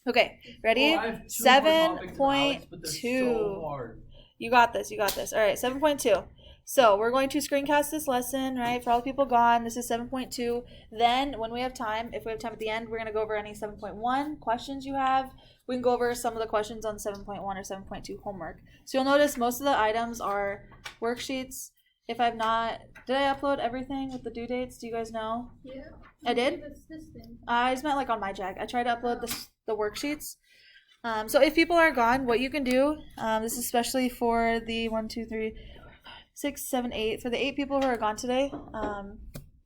Okay, ready? Oh, I have two hard topics, 7.2. Alex, but they're so hard. You got this. You got this. All right, 7.2. So we're going to screencast this lesson, right? For all the people gone, this is 7.2. Then, when we have time, if we have time at the end, we're going to go over any 7.1 questions you have. We can go over some of the questions on 7.1 or 7.2 homework. So you'll notice most of the items are worksheets. If I've not, did I upload everything with the due dates? Do you guys know? Yeah. I did? Assistant. I just meant like on my Jag. I tried to upload the worksheets. So if people are gone, what you can do, this is especially for the 1, 2, 3, 6, 7, 8, for the 8 people who are gone today,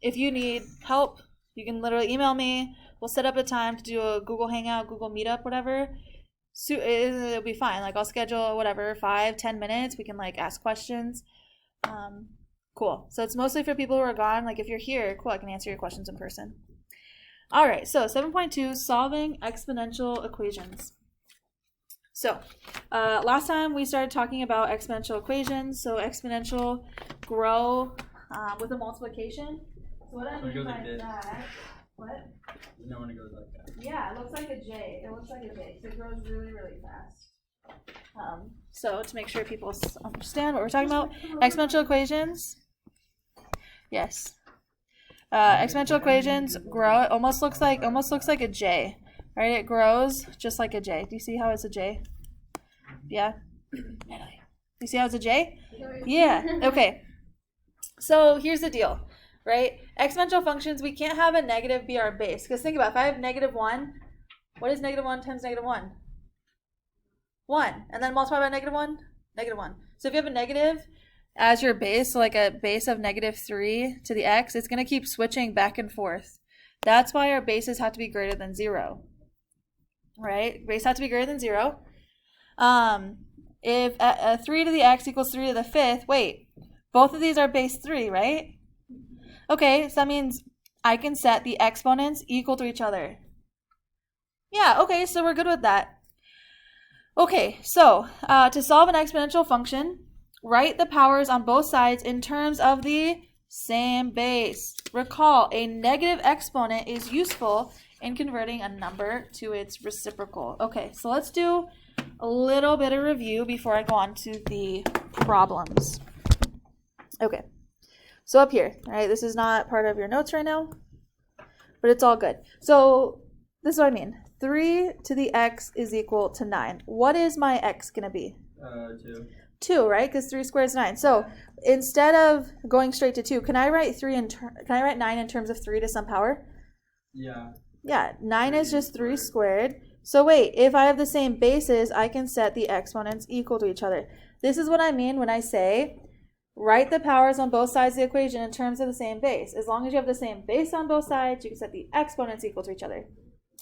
if you need help, you can literally email me. We'll set up a time to do a Google Hangout, Google Meetup, whatever. So it'll be fine. Like I'll schedule whatever, 5-10 minutes. We can like ask questions. Cool. So it's mostly for people who are gone. Like if you're here, cool, I can answer your questions in person. All right, so 7.2, solving exponential equations. So last time we started talking about exponential equations. So exponential grow with a multiplication. So what I mean by that, what? No one goes like that. Yeah, it looks like a J. It looks like a J. So it grows really, really fast. So to make sure people understand what we're talking about, exponential equations. Yes. Exponential equations grow. It almost looks like a J, right? It grows just like a J. Do you see how it's a J? Yeah. You see how it's a J? Yeah. Okay. So here's the deal, right? Exponential functions, we can't have a negative be our base. Because think about it, if I have -1, what is -1 times -1? 1. And then multiply by -1? -1. So if you have a negative as your base, so like a base of -3 to the x, it's going to keep switching back and forth. That's why our bases have to be greater than 0. Right? Base has to be greater than 0. If 3 to the x equals 3 to the 5th, wait, both of these are base 3, right? Okay, so that means I can set the exponents equal to each other. Yeah, okay, so we're good with that. Okay, so to solve an exponential function, write the powers on both sides in terms of the same base. Recall, a negative exponent is useful in converting a number to its reciprocal. Okay, so let's do a little bit of review before I go on to the problems. Okay, so up here, right, this is not part of your notes right now, but it's all good. So this is what I mean. 3 to the x is equal to 9. What is my x going to be? 2. 2, right? Because 3 squared is 9. So instead of going straight to 2, can I write 9 in terms of 3 to some power? Yeah. Yeah, 9 is just 3 squared. So wait, if I have the same bases, I can set the exponents equal to each other. This is what I mean when I say write the powers on both sides of the equation in terms of the same base. As long as you have the same base on both sides, you can set the exponents equal to each other.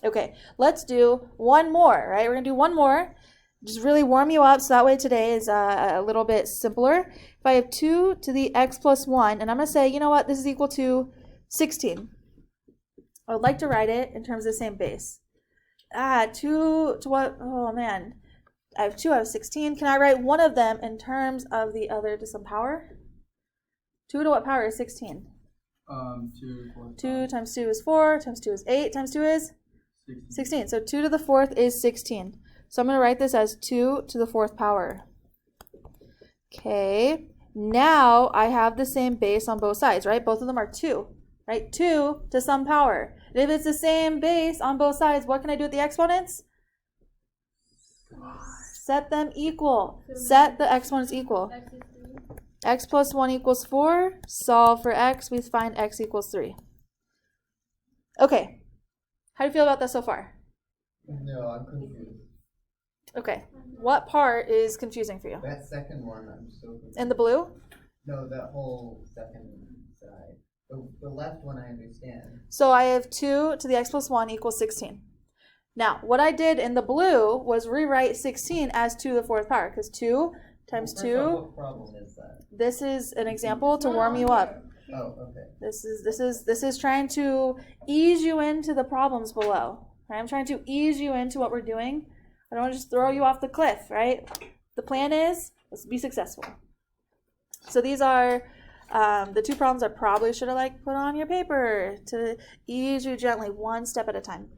Okay, let's do one more, right? We're going to do one more. Just really warm you up so that way today is a little bit simpler. If I have 2 to the x plus 1, and I'm going to say, you know what, this is equal to 16. I would like to write it in terms of the same base. 2 to what? Oh, man. I have 2, I have 16. Can I write one of them in terms of the other to some power? 2 to what power is 16? 2 times 2 is 4, times 2 is 8, times 2 is? 16. So 2 to the 4th is 16. So I'm going to write this as 2 to the 4th power. Okay. Now I have the same base on both sides, right? Both of them are 2, right? 2 to some power. And if it's the same base on both sides, what can I do with the exponents? Set them equal. Set the exponents equal. X plus 1 equals 4. Solve for x. We find x equals 3. Okay. How do you feel about that so far? No, I'm confused. Okay. What part is confusing for you? That second one, I'm so confused. In the blue? No, that whole second side. The left one I understand. So I have 2 to the x plus 1 equals 16. Now, what I did in the blue was rewrite 16 as 2 to the 4th power, because 2 times 2. What problem is that? This is an example to warm you up. Oh, okay. This is trying to ease you into the problems below. Right? I'm trying to ease you into what we're doing. I don't want to just throw you off the cliff, right? The plan is, let's be successful. So these are the 2 problems I probably should have put on your paper to ease you gently, one step at a time.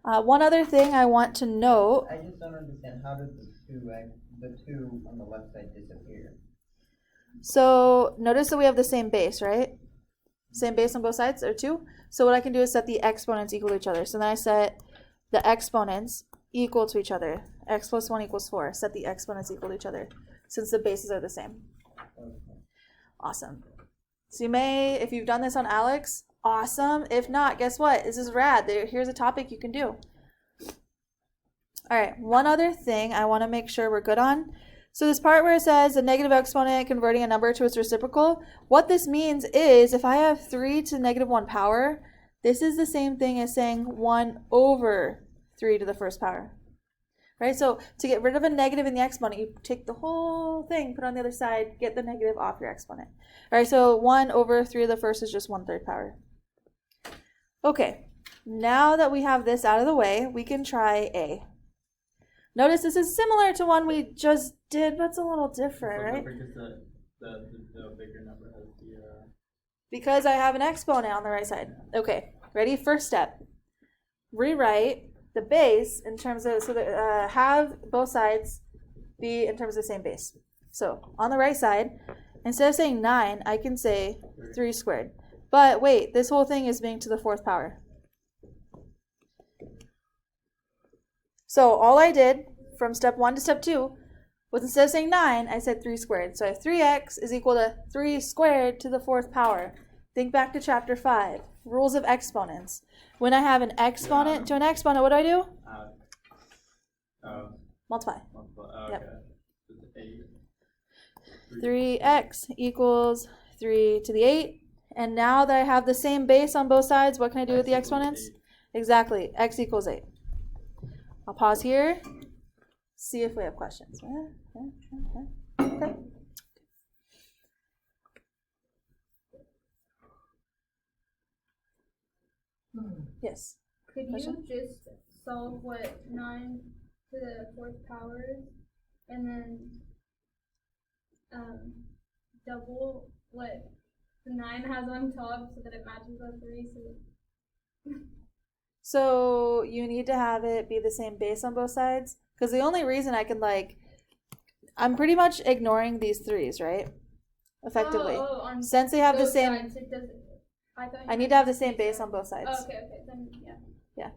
One other thing I want to note. I just don't understand, how did the two on the left side disappear? So notice that we have the same base, right? Same base on both sides, or 2. So what I can do is set the exponents equal to each other. So then I set the exponents equal to each other. X plus 1 equals 4. Set the exponents equal to each other since the bases are the same. Okay. Awesome. So you may, if you've done this on Alex, awesome. If not, guess what? This is rad. Here's a topic you can do. All right, one other thing I want to make sure we're good on. So this part where it says a negative exponent converting a number to its reciprocal, what this means is if I have 3 to the negative 1 power, this is the same thing as saying 1 over 3 to the first power. Right? So to get rid of a negative in the exponent, you take the whole thing, put it on the other side, get the negative off your exponent. All right, so 1 over 3 to the first is just 1/3 power. Okay, now that we have this out of the way, we can try A. Notice this is similar to one we just did, but it's a little different, right? Because the bigger number has the Because I have an exponent on the right side. Okay, ready? First step. Rewrite the base in terms of, have both sides be in terms of the same base. So on the right side, instead of saying 9, I can say 3 squared. But wait, this whole thing is being to the 4th power. So all I did from step 1 to step 2 was instead of saying 9, I said 3 squared. So I have 3x is equal to 3 squared to the 4th power. Think back to chapter 5, rules of exponents. When I have an exponent to an exponent, what do? Multiply. Okay. Yep. It's 8. 3x equals 3 to the 8. And now that I have the same base on both sides, what can I do with the exponents? 8. Exactly, x equals 8. I'll pause here, see if we have questions. Okay. Yes. Could Question? you just solve what 9 to the 4th power is, and then double what the 9 has on top so that it matches the 3? So you need to have it be the same base on both sides. Because the only reason I can I'm pretty much ignoring these 3's, right? Effectively. On Since they have the both same, sides, it doesn't, I need to have the same base on both sides. Oh, okay, then yeah.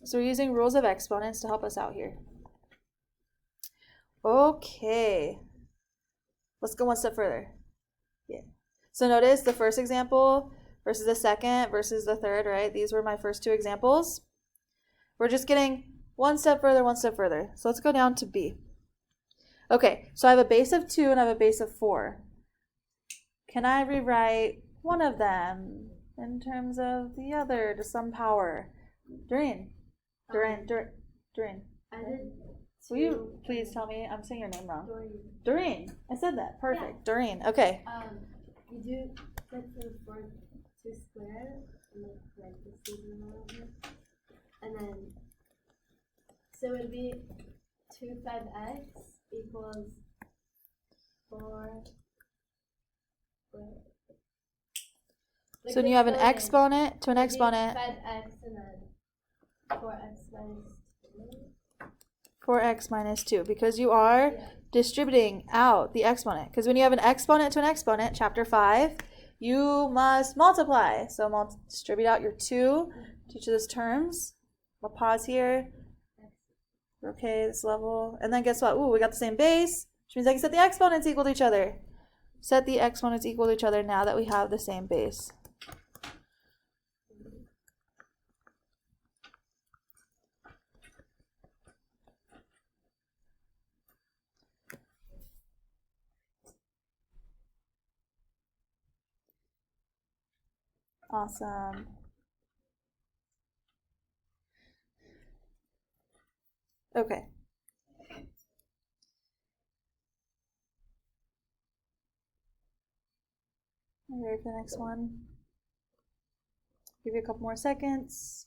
So we're using rules of exponents to help us out here. Okay. Let's go one step further. Yeah. So notice the first example versus the second versus the third, right? These were my first 2 examples. We're just getting one step further, one step further. So let's go down to B. Okay, so I have a base of 2 and I have a base of 4. Can I rewrite one of them in terms of the other to some power? Doreen. I did. Will you please tell me? I'm saying your name wrong. Doreen. Doreen. I said that. Perfect. Yeah. Doreen. Okay. You do set the 4 to square and then like the season over. And then so it would be 5x equals 4. So when you have an exponent to an exponent. 5x and then 4x minus 2. 4x minus 2, because you are distributing out the exponent. Because when you have an exponent to an exponent, chapter 5, you must multiply. So distribute out your 2 to each of those terms. I'll pause here. Okay, this level. And then guess what? Ooh, we got the same base, which means I can set the exponents equal to each other. Set the exponents equal to each other now that we have the same base. Awesome. Okay. Ready for the next one? Give you a couple more seconds.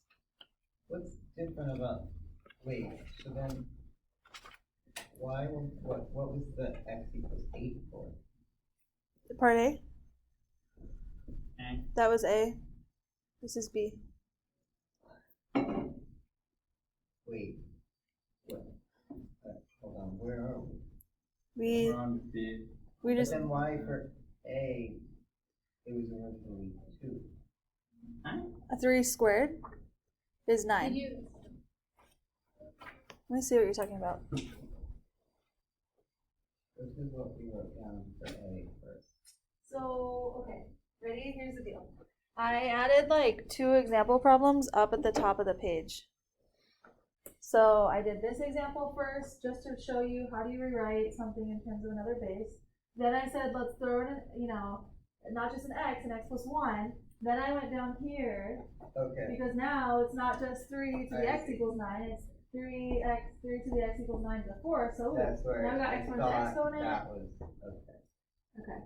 What's different about, wait, so then, what was the x equals 8 for? Part A? A. That was A. This is B. Wait. What? Hold on, where are we? We We're on B. we But just then why for A, it was originally 2? a 3 squared is 9. Did you? Let me see what you're talking about. This is what we wrote down for A first. So, okay, ready? Here's the deal. I added like 2 example problems up at the top of the page. So I did this example first, just to show you how do you rewrite something in terms of another base. Then I said, let's throw in, not just an x plus 1. Then I went down here, Okay. because now it's not just 3 to the I x see. equals 9, it's 3 to the x equals 9 to the 4th. So That's where now we got I exponent thought exponent. that was, okay. Okay.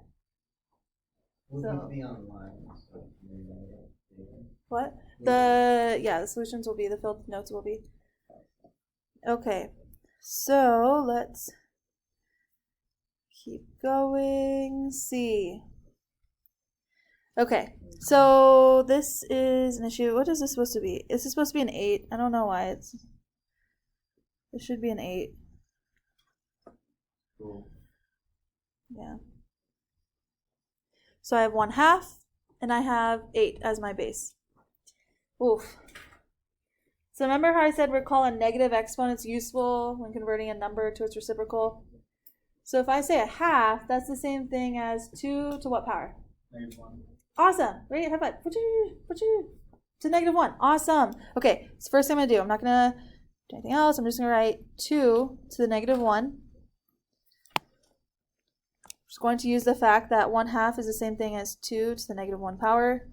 Will So- these be online? So I can rewrite it later? What? Will The solutions will be, the filled notes will be. Okay, so let's keep going. C. Okay, so this is an issue. What is this supposed to be? Is this supposed to be an 8? I don't know why it's. It should be an 8. Cool. Yeah. So I have 1/2, and I have 8 as my base. Oof. So remember how I said we're calling negative exponents useful when converting a number to its reciprocal? So if I say 1/2, that's the same thing as 2 to what power? -1. Awesome. Right? High five. To -1. Awesome. Okay, so first thing I'm going to do, I'm not going to do anything else. I'm just going to write 2 to the -1. Just going to use the fact that 1/2 is the same thing as 2 to the -1 power.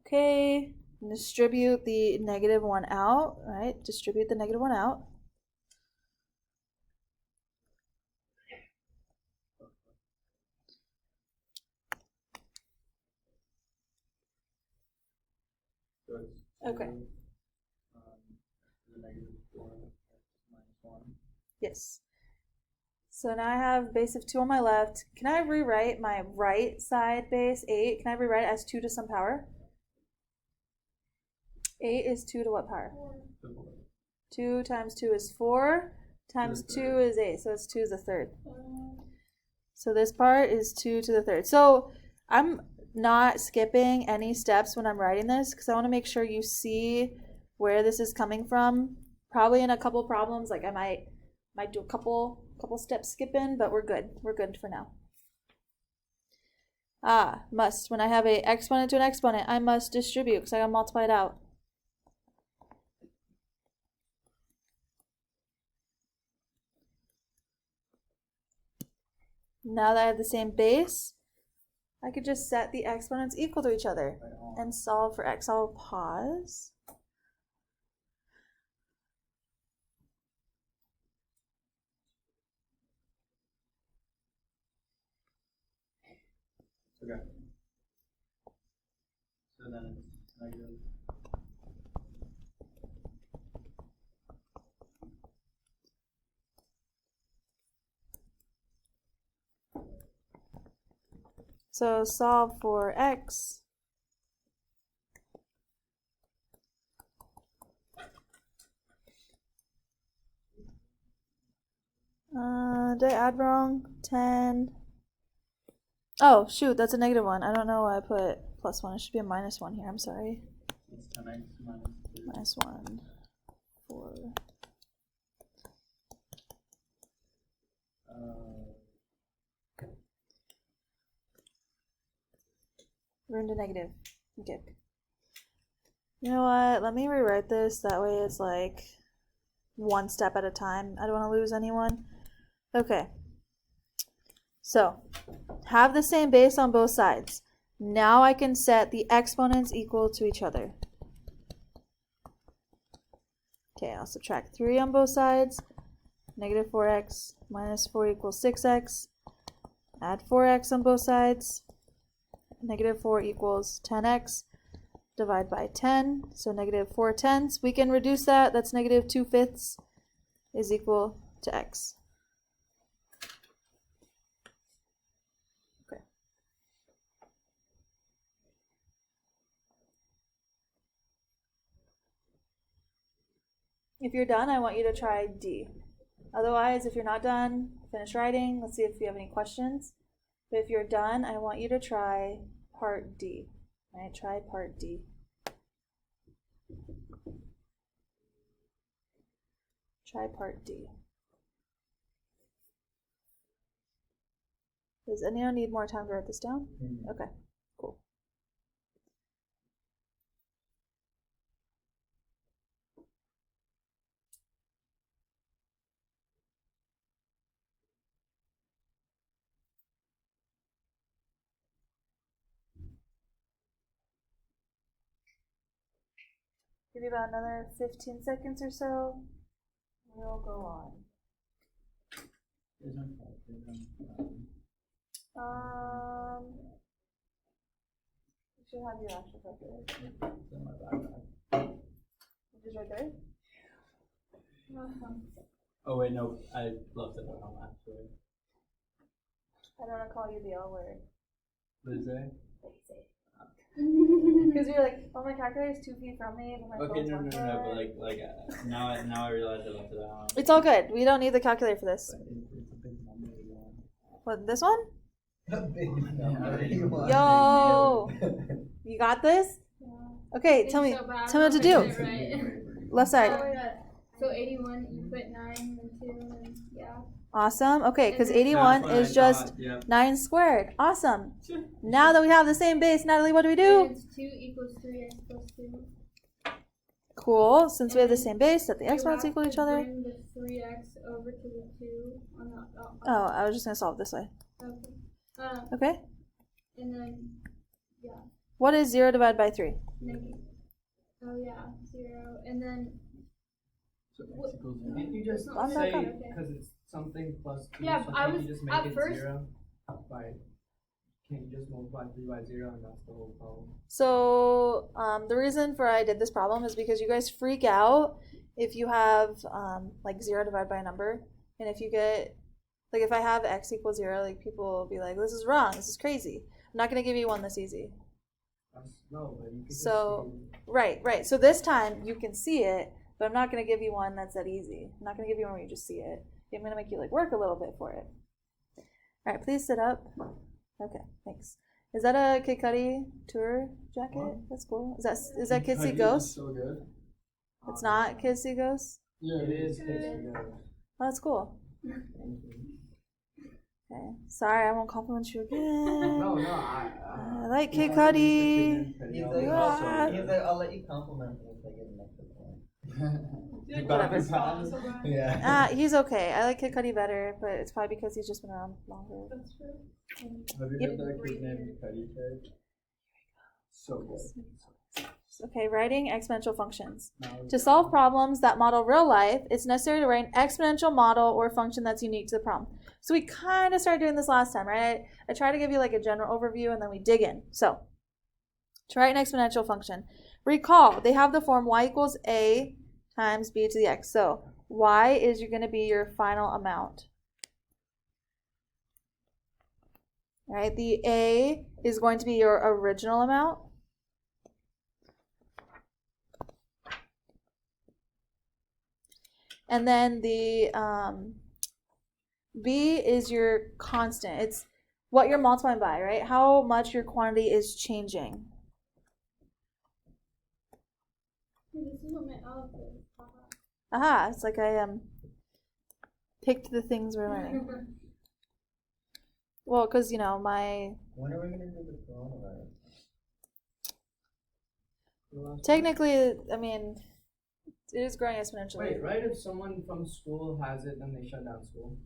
Okay, distribute the -1 out, right? Distribute the -1 out. So it's Okay. 2, the -4, -1. Yes. So now I have base of 2 on my left. Can I rewrite my right side base, 8? Can I rewrite it as 2 to some power? 8 is 2 to what power? 2 times 2 is 4, times 2 is 8, so it's 2 to the 3rd. So this part is 2 to the 3rd. So I'm not skipping any steps when I'm writing this because I want to make sure you see where this is coming from. Probably in a couple problems, like I might do a couple steps skipping, but we're good. We're good for now. Must. When I have a exponent to an exponent, I must distribute because I gotta multiply it out. Now that I have the same base, I could just set the exponents equal to each other and solve for x. I'll pause. Okay. So then it's negative. So solve for x. Did I add wrong? 10. Oh, shoot, that's a -1. I don't know why I put +1. It should be a -1 here. I'm sorry. It's 10x minus 2. -1. 4. We're into negative. Okay. You know what? Let me rewrite this. That way it's like one step at a time. I don't want to lose anyone. Okay. So, have the same base on both sides. Now I can set the exponents equal to each other. Okay, I'll subtract 3 on both sides. -4x minus 4 equals 6x. Add 4x on both sides. -4 equals 10x. Divide by 10, so -4/10. We can reduce that. That's -2/5 is equal to x. Okay. If you're done, I want you to try D. Otherwise, if you're not done, finish writing. Let's see if you have any questions. But if you're done, I want you to try part D. All right, try part D. Try part D. Does anyone need more time to write this down? Okay, cool. Give you about another 15 seconds or so. We'll go on. There's no fault, there's no, You should have your actual calculator. it's in my backpack. Which is right there. Oh wait, no, I left it at home actually. I don't want to call you the L word. What is it? Because you're like, oh, my calculator is 2 feet from me, but my Okay, phone's no, 1 no, no, but foot. like, now I realize I left it at home. It's all good. We don't need the calculator for this. But it's a big number again. What, this one? A big number. You want Yo! big You got this? Okay, tell me. So bad. Tell me what to I do. did it right. Left Oh, side. yeah. So 81, you put 9 and 2, and yeah. Awesome. Okay, because And then- 81 That's what is I just thought, yeah. 9 squared. Awesome. Now that we have the same base, Natalie, what do we And do? it's 2 equals 3x plus 2. Cool. Since we have the same base, set the You exponents have equal to each other. Bring the 3x over to the 2 on the. Oh, I was just going to solve it this way. Okay. Okay. And then, yeah. What is 0 divided by 3? Negative. Oh yeah, 0. And then. So x equals zero. Can't you just I'm not say, done. because it's something plus 2, Yeah, so I can't was- you just at make it first- 0 by, can't you just multiply 3 by 0 and that's the whole problem? So the reason for I did this problem is because you guys freak out if you have like 0 divided by a number. And if you get, like if I have x equals 0, like people will be like, this is wrong, this is crazy. I'm not going to give you one this easy. No, but you can So- just Right. So this time you can see it, but I'm not going to give you one that's that easy. I'm not going to give you one where you just see it. I'm going to make you like work a little bit for it. All right, please sit up. Okay, thanks. Is that a Kid Cudi tour jacket? What? That's cool. Is that Kids See Ghosts? So good. It's not Kids See Ghosts? Yeah, It is. Oh, that's cool. Okay. Sorry, I won't compliment you again. No, I like Kid Cudi. He's like, Yeah. he's like, I'll let you compliment me if I get an extra point. Whatever. Yeah. He's okay. I like Kid Cudi better, but it's probably because he's just been around longer. That's true. Have you Yep. heard that kid named Cuddy Cake? So good. Okay, writing exponential functions. Now To solve problems that model real life, it's necessary to write an exponential model or function that's unique to the problem. So we kind of started doing this last time, right? I try to give you like a general overview and then we dig in. So to write an exponential function, recall they have the form y equals a times b to the x. So y is going to be your final amount. All right, the a is going to be your original amount. And then the b is your constant. It's what you're multiplying by, right? How much your quantity is changing. This is what my outfit is. Aha, it's like I picked the things we're learning. Well, because, you know, my... When are we gonna do the coronavirus? Technically, I mean, it is growing exponentially. Wait, right? If someone from school has it, then they shut down school.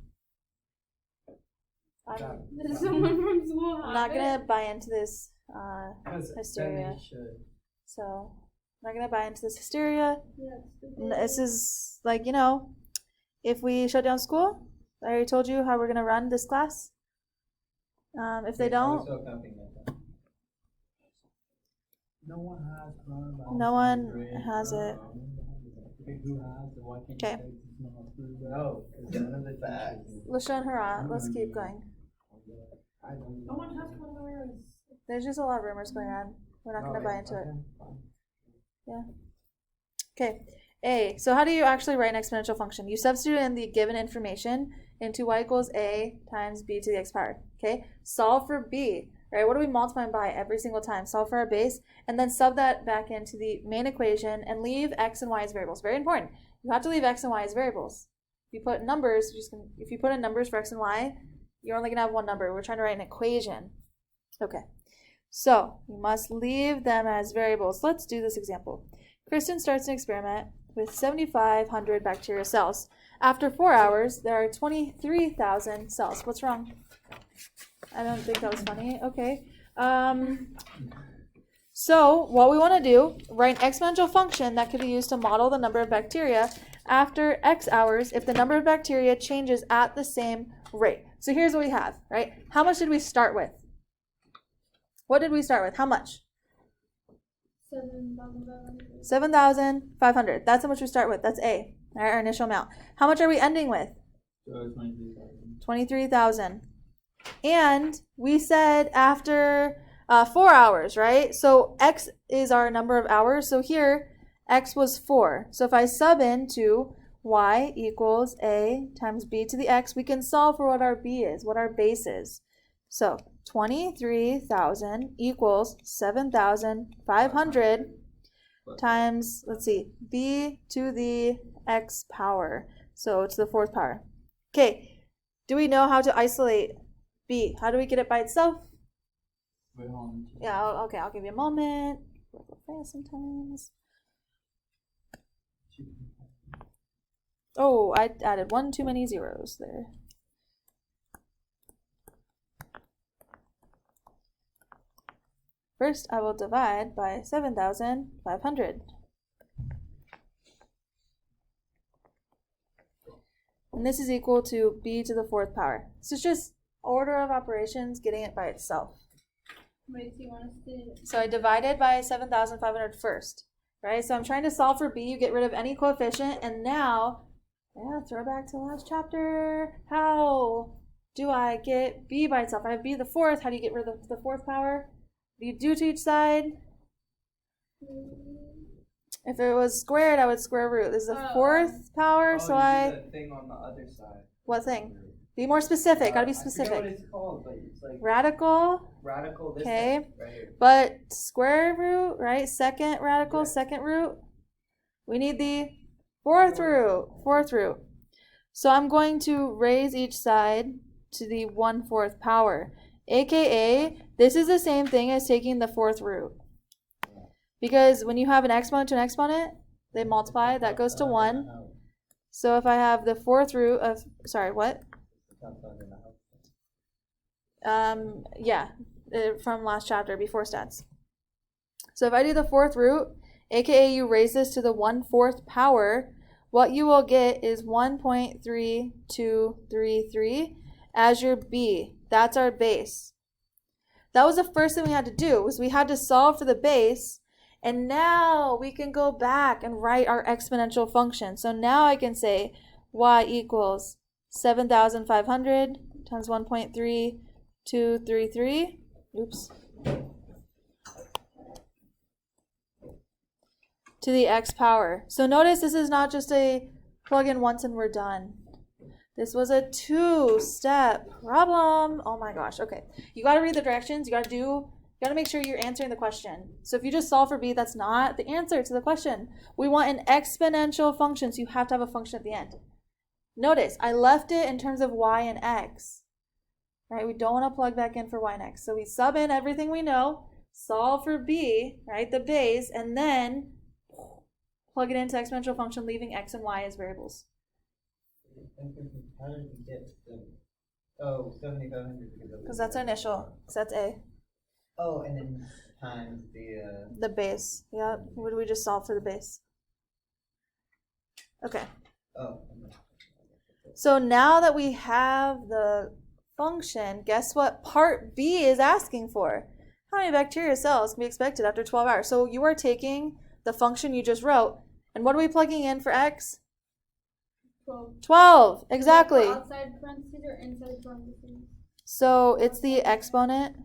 I'm Does someone from school have not going it? to buy into this Because hysteria. then they should. So, I'm not going to buy into this hysteria. Yeah, it's stupid. This is like, you know, if we shut down school, I already told you how we're going to run this class. If they don't, No one has coronavirus. No one Great. has it. Who has it? Why can't Okay. you say it's not true? No, because none of the teachers. Lashon Hara, let's keep going. I don't No one has coronavirus. There's just a lot of rumors going on. We're not going to buy into it. Yeah. Okay. a. So how do you actually write an exponential function? You substitute in the given information into y equals a times b to the x power. Okay, solve for b. Right? What are we multiplying by every single time? Solve for our base, and then sub that back into the main equation and leave x and y as variables. Very important. You have to leave x and y as variables. If you put numbers, if you put in numbers for x and y, you're only gonna have one number. We're trying to write an equation. Okay. So you must leave them as variables. Let's do this example. Kristen starts an experiment with 7,500 bacteria cells. After 4 hours, there are 23,000 cells. What's wrong? I don't think that was funny. Okay. So what we want to do, write an exponential function that could be used to model the number of bacteria after x hours if the number of bacteria changes at the same rate. So here's what we have, right? How much did we start with? What did we start with? How much? 7,500. 7,500. That's how much we start with. That's A, our initial amount. How much are we ending with? 23,000. 23,000. And we said after 4 hours, right? So x is our number of hours. So here, x was 4. So if I sub into y equals a times b to the x, we can solve for what our b is, what our base is. So 23,000 equals 7,500 times, let's see, b to the x power. So it's the 4th power. Okay, do we know how to isolate b? How do we get it by itself? Wait, hold on. Yeah, okay, I'll give you a moment. Work real fast sometimes. Oh, I added one too many zeros there. First, I will divide by 7,500. And this is equal to b to the 4th power. So it's just order of operations, getting it by itself. Wait, do you want us to? So I divided by 7,500 first, right? So I'm trying to solve for b. You get rid of any coefficient, and now, yeah, throw back to the last chapter. How do I get b by itself? I have b to the 4th. How do you get rid of the 4th power? What do you do to each side? If it was squared, I would square root. This is the 4th power, so you did that thing on the other side. what thing? Be more specific. Gotta be I forget what specific. it's called, but it's like Radical, radical. This okay. thing right here. But square root, right? Second radical, second root. We need the 4th root. 4th root. So I'm going to raise each side to the 1/4 power. AKA, this is the same thing as taking the 4th root. Because when you have an exponent to an exponent, they multiply. That goes to 1. So if I have the 4th root of, sorry, what? Yeah, from last chapter, before stats. So if I do the 4th root, aka you raise this to the 1/4 power, what you will get is 1.3233 as your b. That's our base. That was the first thing we had to do, was we had to solve for the base, and now we can go back and write our exponential function. So now I can say y equals 7,500 times 1.3233. Oops. To the x power. So notice this is not just a plug in once and we're done. This was a 2-step problem. Oh my gosh. Okay. You got to read the directions. You got to make sure you're answering the question. So if you just solve for b, that's not the answer to the question. We want an exponential function, so you have to have a function at the end. Notice I left it in terms of y and x. Right? We don't want to plug back in for y and x. So we sub in everything we know, solve for b, right, the base, and then plug it into exponential function, leaving x and y as variables. How did we get the 7,500? Because that's our initial. So that's a. Oh, and then times The base. Yeah. What do we just solve for the base? Okay. oh. So now that we have the function, guess what part B is asking for? How many bacteria cells can be expected after 12 hours? So you are taking the function you just wrote, and what are we plugging in for x? 12. Exactly. Outside parentheses or inside parentheses So it's the exponent.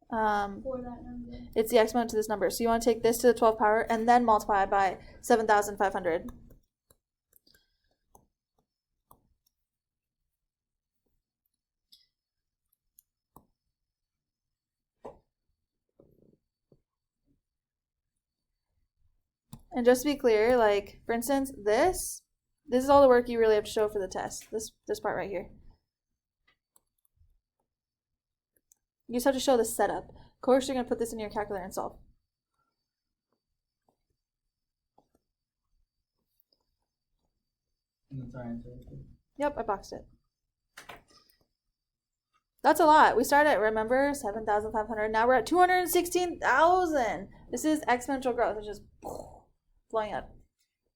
for that number. It's the exponent to this number. So you want to take this to the 12th power and then multiply by 7,500. And just to be clear, like, for instance, this is all the work you really have to show for the test. This part right here. You just have to show the setup. Of course, you're going to put this in your calculator and solve. And that's our answer. Yep, I boxed it. That's a lot. We started at, remember, 7,500. Now we're at 216,000. This is exponential growth. It's just blowing up.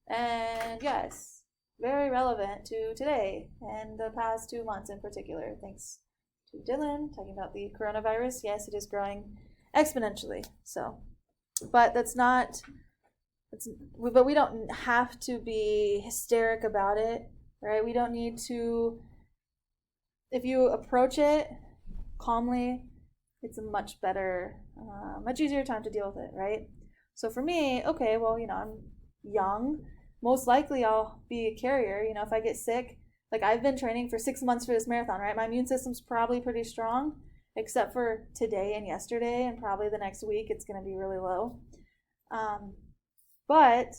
And yes, very relevant to today and the past 2 months in particular. Thanks to Dylan talking about the coronavirus. Yes, it is growing exponentially. So, but that's not, but we don't have to be hysteric about it, right? We don't need to, if you approach it calmly, it's a much better, much easier time to deal with it, right? So for me, okay, well, I'm young. Most likely I'll be a carrier. If I get sick, like I've been training for 6 months for this marathon, right? My immune system's probably pretty strong, except for today and yesterday, and probably the next week it's going to be really low. But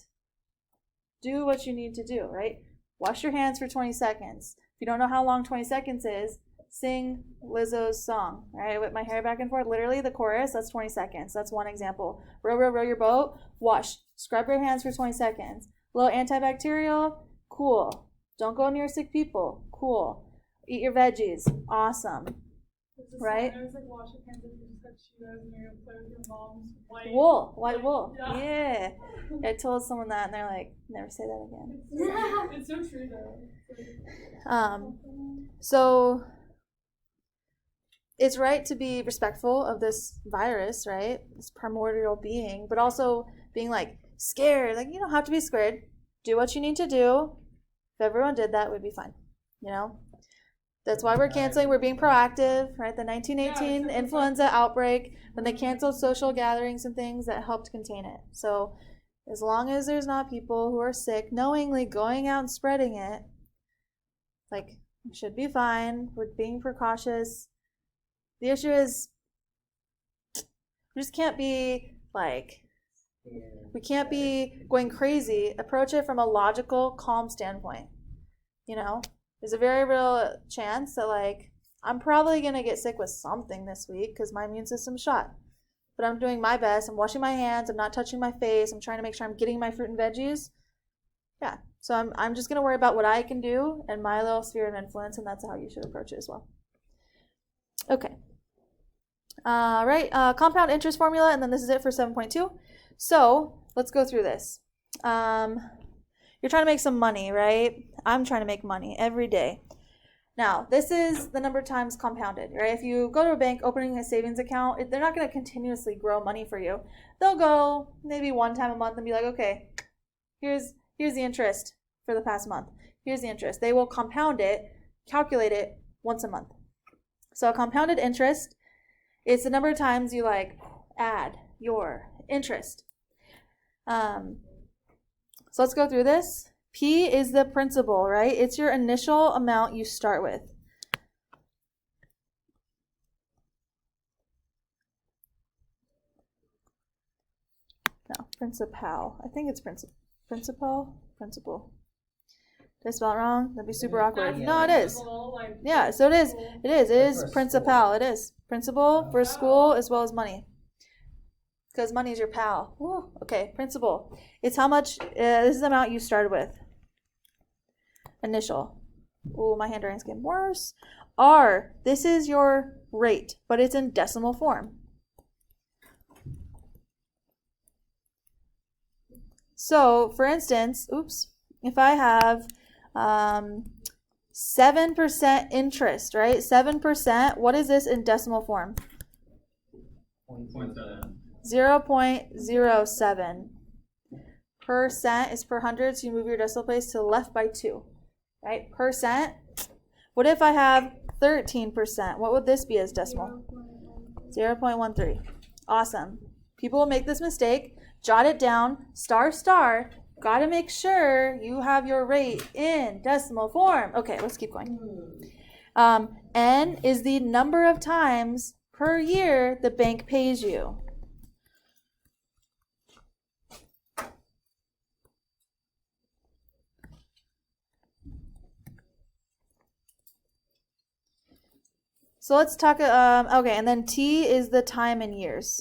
do what you need to do, right? Wash your hands for 20 seconds. If you don't know how long 20 seconds is, sing Lizzo's song, right? Whip my hair back and forth. Literally the chorus, that's 20 seconds. That's one example. Row, row, row your boat. Wash. Scrub your hands for 20 seconds. Low antibacterial, cool. Don't go near sick people, cool. Eat your veggies, awesome. Right? I was like, wash your hands if you just got Cheetos and you're gonna play with your mom's white White wool. Yeah. Yeah. I told someone that and they're like, never say that again. It's so true though. So it's right to be respectful of this virus, right? This primordial being, but also being like scared. Like, you don't have to be scared. Do what you need to do. If everyone did that, we'd be fine. That's why we're canceling. We're being proactive, right? The 1918 influenza outbreak, when they canceled social gatherings and things, that helped contain it. So as long as there's not people who are sick knowingly going out and spreading it, like, we should be fine. We're being precautious. The issue is we just can't be like, we can't be going crazy. Approach it from a logical, calm standpoint. There's a very real chance that, like, I'm probably going to get sick with something this week because my immune system's shot. But I'm doing my best. I'm washing my hands. I'm not touching my face. I'm trying to make sure I'm getting my fruit and veggies. Yeah. So I'm just going to worry about what I can do and my little sphere of influence, and that's how you should approach it as well. Okay. Right. Compound interest formula, and then this is it for 7.2. So let's go through this. You're trying to make some money, right? I'm trying to make money every day. Now, this is the number of times compounded, right? If you go to a bank opening a savings account, they're not going to continuously grow money for you. They'll go maybe one time a month and be like, okay, here's the interest for the past month. Here's the interest. They will compound it, calculate it once a month. So a compounded interest is the number of times you add your interest. So let's go through this. P is the principal, right? It's your initial amount you start with. No, principal. I think it's principal. Did I spell it wrong? That'd be super awkward. No, it is. Yeah, so it is. It is principal. It is. Principal for school as well as money. Because money is your pal. Ooh, okay, principal. It's how much, this is the amount you started with. Initial. Ooh, my handwriting's getting worse. R, this is your rate, but it's in decimal form. So, for instance, if I have 7% interest, right? 7%, what is this in decimal form? 0.07. Percent is per 100, so you move your decimal place to the left by 2, right? Percent. What if I have 13%? What would this be as decimal? 0.13. Awesome. People will make this mistake. Jot it down. Star. Got to make sure you have your rate in decimal form. Okay, let's keep going. N is the number of times per year the bank pays you. So let's talk, okay, and then T is the time in years.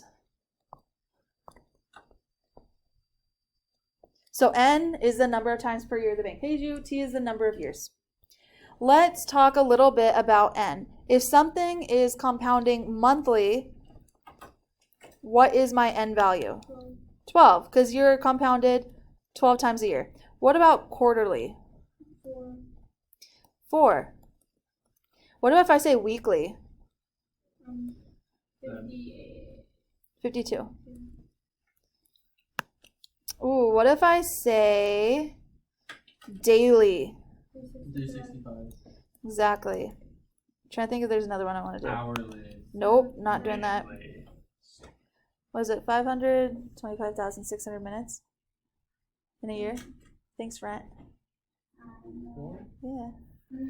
So N is the number of times per year the bank pays you. T is the number of years. Let's talk a little bit about N. If something is compounding monthly, what is my N value? 12, because you're compounded 12 times a year. What about quarterly? 4. What about if I say weekly? 58. 52. Ooh, what if I say daily? 365. Exactly. Trying to think if there's another one I want to do. Hourly. Nope, not doing that. Daily. What is it? 525,600 minutes in a year? Thanks, rent. Yeah.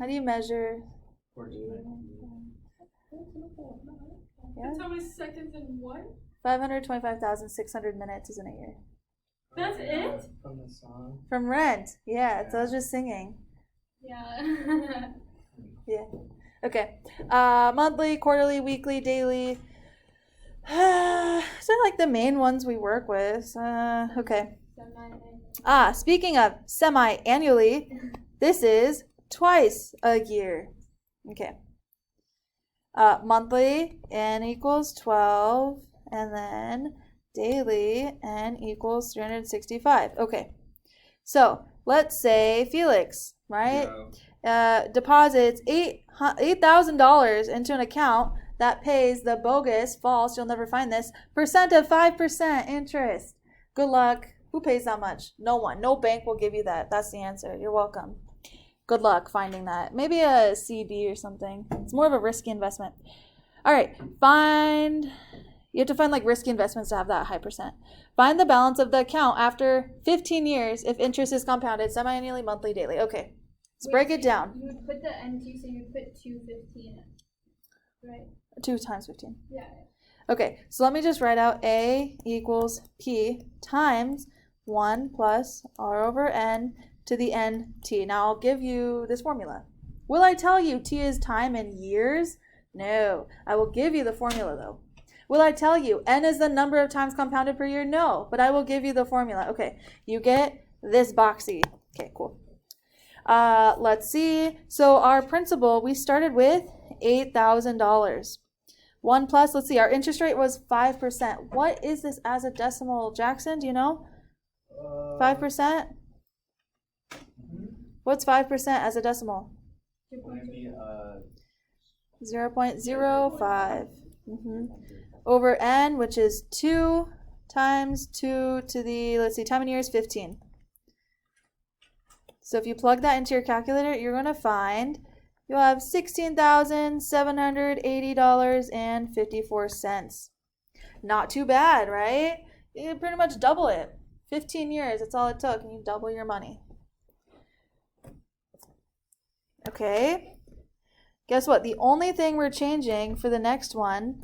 How do you measure? 14. Yeah. That's how many seconds in what? 525,600 minutes is in a year. That's it? From the song. From Rent. Yeah, so I was just singing. Yeah. Yeah. Okay. Monthly, quarterly, weekly, daily. So like the main ones we work with. Okay. Speaking of semi-annually, this is twice a year. Okay. Monthly, N equals 12, and then daily, N equals 365. Okay. So let's say Felix, right? Deposits $8,000 into an account that pays the bogus, false, you'll never find this, percent of 5% interest. Good luck. Who pays that much? No one. No bank will give you that. That's the answer. You're welcome. Good luck finding that. Maybe a CD or something. It's more of a risky investment. All right. You have to find like risky investments to have that high percent. Find the balance of the account after 15 years if interest is compounded semi-annually, monthly, daily. Okay. Let's break it down. You would put the NT, so you put 215, right? 2 times 15. Yeah. Okay, so let me just write out A equals P times 1 plus R over N to the NT. Now I'll give you this formula. Will I tell you T is time in years? No. I will give you the formula though. Will I tell you N is the number of times compounded per year? No, but I will give you the formula. Okay, you get this boxy. Okay, cool. Let's see. So our principal, we started with $8,000. 1 plus, let's see, our interest rate was 5%. What is this as a decimal, Jackson? Do you know? 5%? What's 5% as a decimal? 0.05. Over N, which is 2 times 2 to the, let's see, time in years, 15. So if you plug that into your calculator, you're going to find you'll have $16,780.54. Not too bad, right? You pretty much double it. 15 years, that's all it took, and you double your money. Okay. Guess what? The only thing we're changing for the next one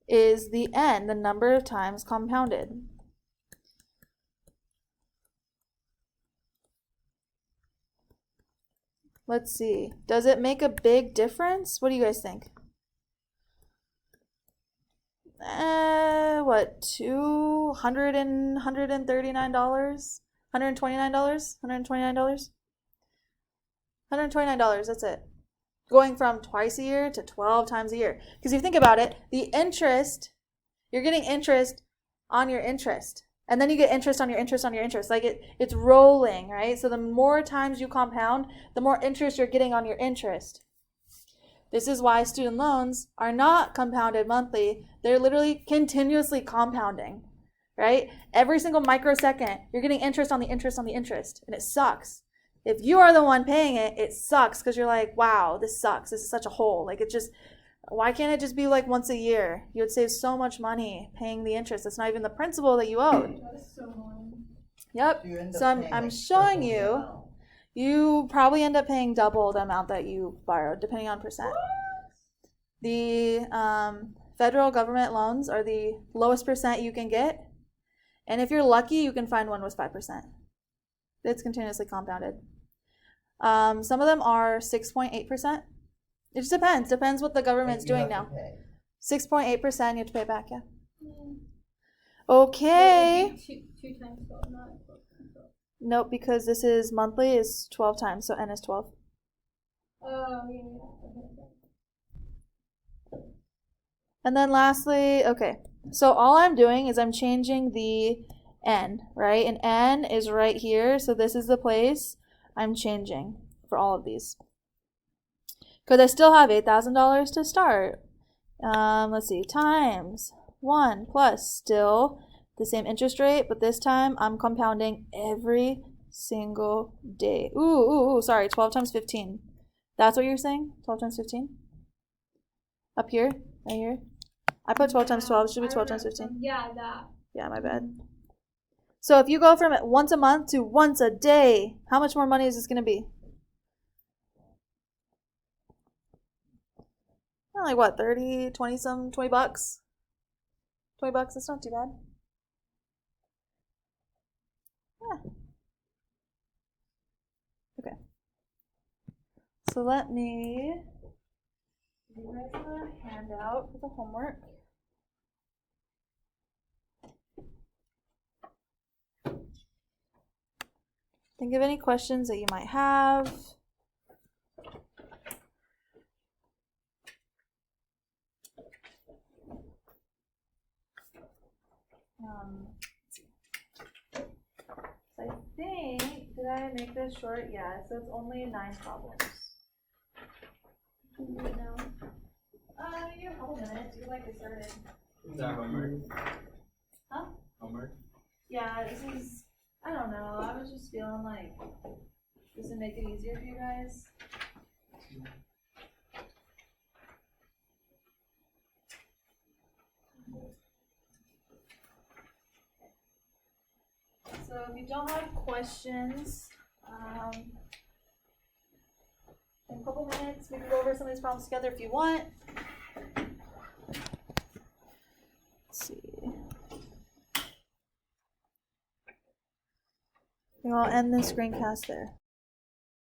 is the N, the number of times compounded. Let's see. Does it make a big difference? What do you guys think? What, $139? $129? $129? $129, that's it. Going from twice a year to 12 times a year. Because if you think about it, the interest, you're getting interest on your interest. And then you get interest on your interest on your interest. Like it's rolling, right? So the more times you compound, the more interest you're getting on your interest. This is why student loans are not compounded monthly. They're literally continuously compounding, right? Every single microsecond, you're getting interest on the interest on the interest. And it sucks. If you are the one paying it, it sucks because you're like, wow, this sucks. This is such a hole. Like why can't it just be like once a year? You would save so much money paying the interest. It's not even the principal that you owed. That's so annoying. Yep. So I'm showing you. You probably end up paying double the amount that you borrowed, depending on percent. The federal government loans are the lowest percent you can get. And if you're lucky, you can find one with 5%. It's continuously compounded. Some of them are 6.8%. It just depends. Depends what the government's Like, you doing have now. to pay. 6.8%, you have to pay it back, yeah. Mm. Okay. So it'd be two times 12, not 12 times 12. Nope, because this is monthly is 12 times, so n is 12. Oh, yeah. Okay. And then lastly, okay. So all I'm doing is I'm changing the n, right? And n is right here, so this is the place I'm changing for all of these. Because I still have $8,000 to start. Let's see, times 1 plus still the same interest rate, but this time I'm compounding every single day. Ooh, sorry, 12 times 15. That's what you're saying? 12 times 15? Up here? Right here? I put 12 times 12. It should be 12 times 15. Yeah, that. Yeah, my bad. So if you go from once a month to once a day, how much more money is this going to be? Like what, 30, 20 some, 20 bucks? 20 bucks, that's not too bad. Yeah. Okay. So let me give you guys a handout for the homework. Think of any questions that you might have. I think, did I make this short? Yeah, so it's only 9 problems. Can you do it now? You have a couple minutes. You like get started. Is that homework? Huh? Homework? Yeah, this is, I don't know. I was just feeling like this would make it easier for you guys. So if you don't have questions, in a couple minutes we can go over some of these problems together if you want. Let's see. I'll end the screencast there.